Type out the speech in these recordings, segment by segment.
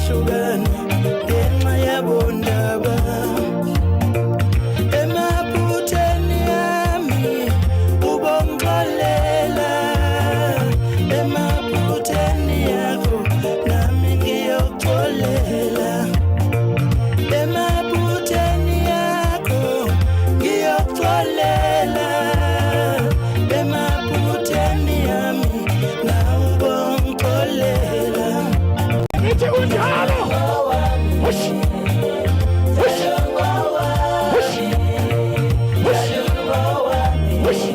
sahlukana ngenxa yabondaba. Emaphutheni ami ubongixolela, emaphutheni yakho nami ngiyoxolela. Emaphutheni yakho ngiyoxolela, emaphutheni yami nawe ubongixolela. Ngithi kunjalo. Hush. Hush. Hush. Hush. Hush.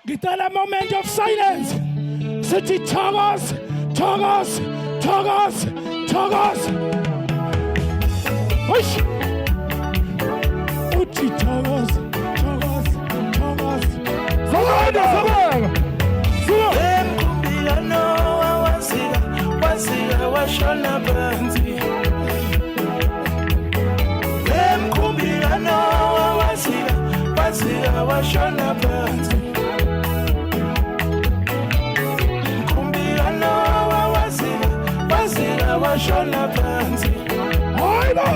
Ngicela a moment of silence. Sithi thokoza, thokoza, thokoza, thokoza. Hush. Uthi thokoza, thokoza, thokoza. Sabona, sabona. Emkhumbulano wazika washona phansi. Emkhumbulano wazika washona phansi. bashona phansi hayibo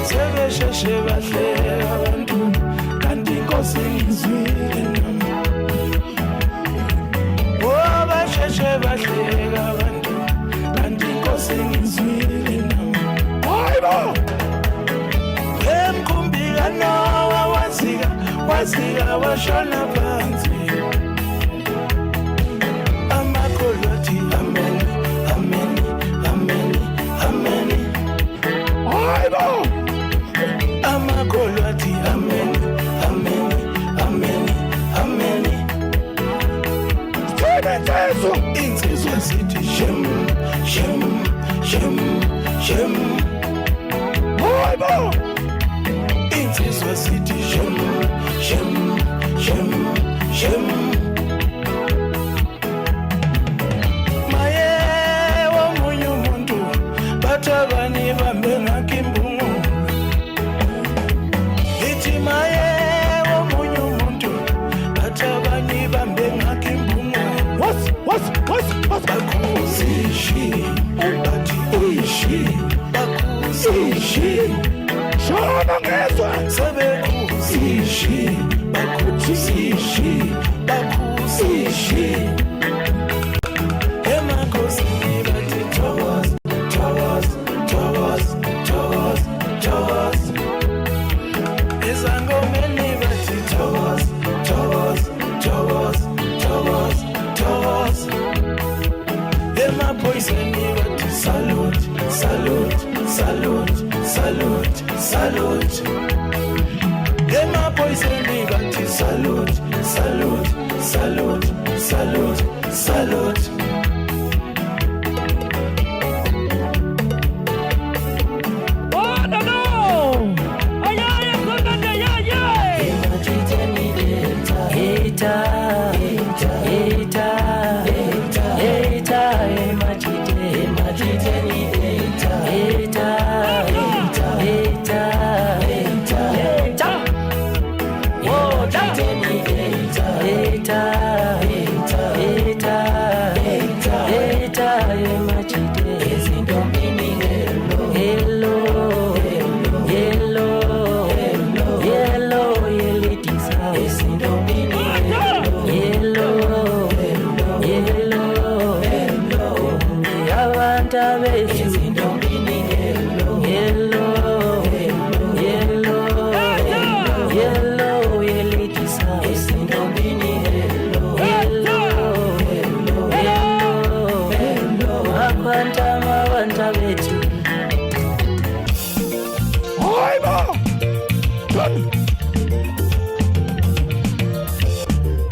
sebesheshe bahleka abantu kanti inkosi ngizwile nami oh basheshe bahleka abantu kanti inkosi ngizwile nami hayibo emkhumbila nowa wazika washona phansi amakholwathi amen amen amen amen hayibo amakholwathi amen amen amen amen insizwa sithi shem shem shem shem hayibo insizwa sithi shem shem shem shem maye womunye umuntu bathabani bambe ngakimbungu ithi maye womunye umuntu bathabani bambe ngakimbungu bakuzishi bathi uyishi bakuzishi shona ngezwe sebekuzishi bakuzishi bakuzishi emakhosini bathi thokoza thokoza thokoza thokoza thokoza ezangomeni bathi thokoza thokoza thokoza thokoza thokoza emaphoyiseni bathi salute salute salute salute salute emaphoyiseni bathi salute salute salute salute salute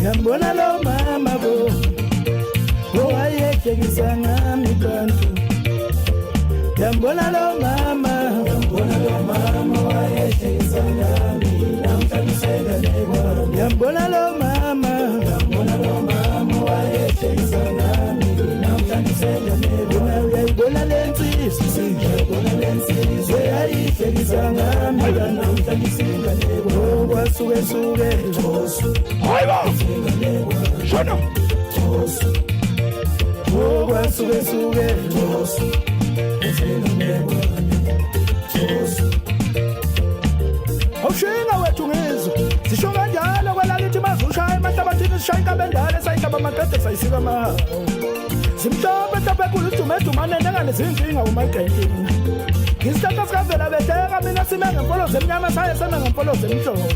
Yambona lo mama bo owayehlekisa ngami kanti yambona lo mama owayehlekisa ngami namhlanje sengalekwa yambona lo mama owayehlekisa ngami namhlanje sengalekwa uyayibona lensizwe uyayihlekisa ngami namhlanje sengalekwa kwasuke hayibo shona kwasuke awushinga wethu ngizwe sisho kanjalo kwalalithi mazushaya emahlabathini sishaya inkabendane sayihlaba amaqede sayisika amahawu simhlophe hlaphekhulu idumedumane nenganezinkinga umagenkinga ngisithatha sikavela behleka mina sime ngempolozo emnyama saye seme ngempolozo emhlophe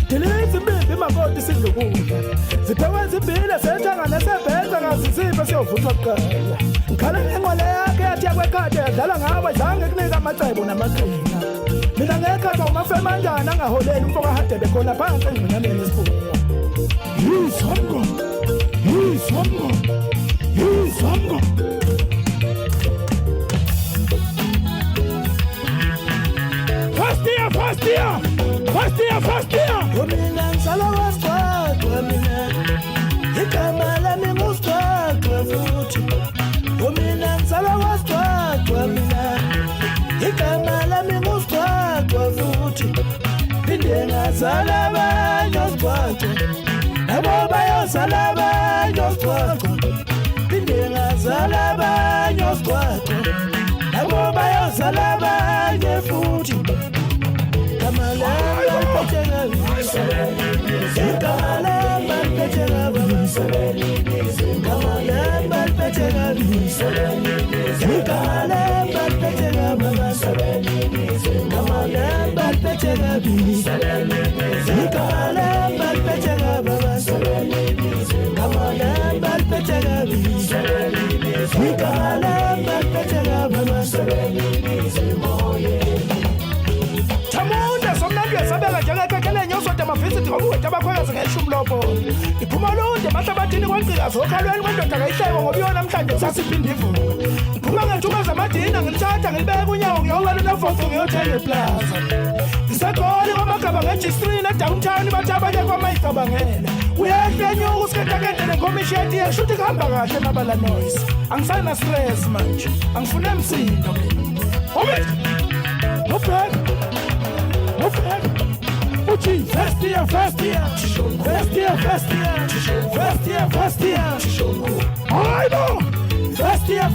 dililithi imbimbi makoti sidle ukudla ziphekwe zimbile sethanga nesebhenza ngazisiphe siyovuthwa kuqala ngikhala ngenqwele yakhe yathi yakwekhade yadlala ngawe zange kunika amacebo namaqhinga mina ngekhathwa umafemanjani angaholeli umfoka hade bekhona phansi engqinameni esifuba yizongo Fastia mina ngisala wasixwaxwa mina igama lami ngusixwaxwa futhi mina ngisala wasixwaxwa mina igama lami ngusixwaxwa futhi phinde ngazala abanye osixwaxwa nabo bayozala abanye osixwaxwa phinde ngazala abanye osixwaxwa Chamunda somnandi yasabela njengekekele nyosode amavisithi ngobuwethu abakhwekazi ngeshumlopo iphuma lunde mahlabathini kwanqikazi okhalweni kwendoda kayihleko ngoba iyo namhlanje sasiphinde ivuka iphuma ngethuba zamadina ngilithatha ngilibeka unyawo ngiyowela nefotho ngiyothenga eplaza ngisegoli kwamagaba nge-G3 nedowntown bathi abanye kwamayicabangela uyehle enyuka usikendakende nenkomishi yetiye shuthi kuhamba kahle mabala noise angisana stress manje angifune msindo Uchi, first year. I know. First year. I know. First year.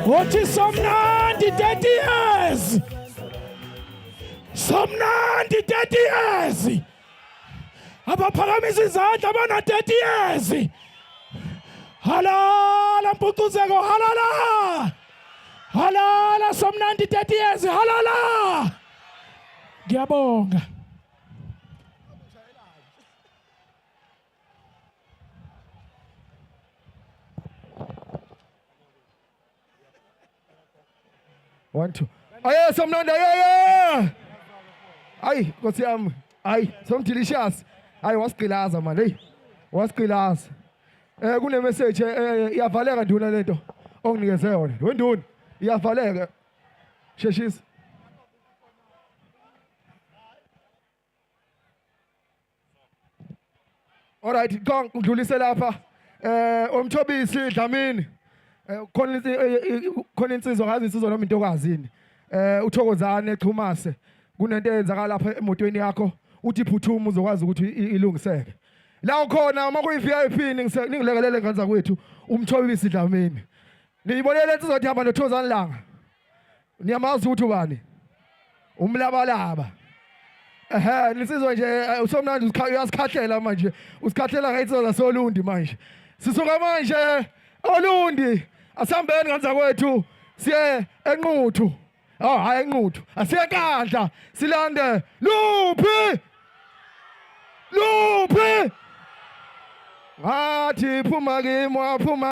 What is some 30 years? Some 30 years. Abaphakamisa izandla abana 30 years. Halala mpucuzeko halala. Halala some 30 years halala. Ngiyabonga. One, two. Aye, some nanda, yeah. Aye, what's yam? Aye, some delicious. Aye, what's kilaza, man? Aye, what's kilaza? Kune message, iyavaleka nduna lento. Onginikeze yona. Wenduna, iyavaleka. Sheshis. All right, go ngidlulise lapha. Umthobisi Dlamini. Khona insizwa ngazi insizwa noma intokazini uthokozane Xhumase kunento eyenzakala lapha emotweni yakho uthi iphuthuma uzokwazi ukuthi ilungiseke la khona uma kuyi VIP ningilekelele nganza kwethu umthobisi Dlamini niyibonele insizwa ethi hamba noThozani Langa niyamazi ukuthi ubani umlabalaba nisizwa nje usomnandi uyasikhathela manje usikhahlela ngainsizwa zasoLundi manje sisuka manje oLundi asambeni nganza kwethu siye eNquthu hayi eNquthu asiye eNkandla silande ngathi phuma kimi waphuma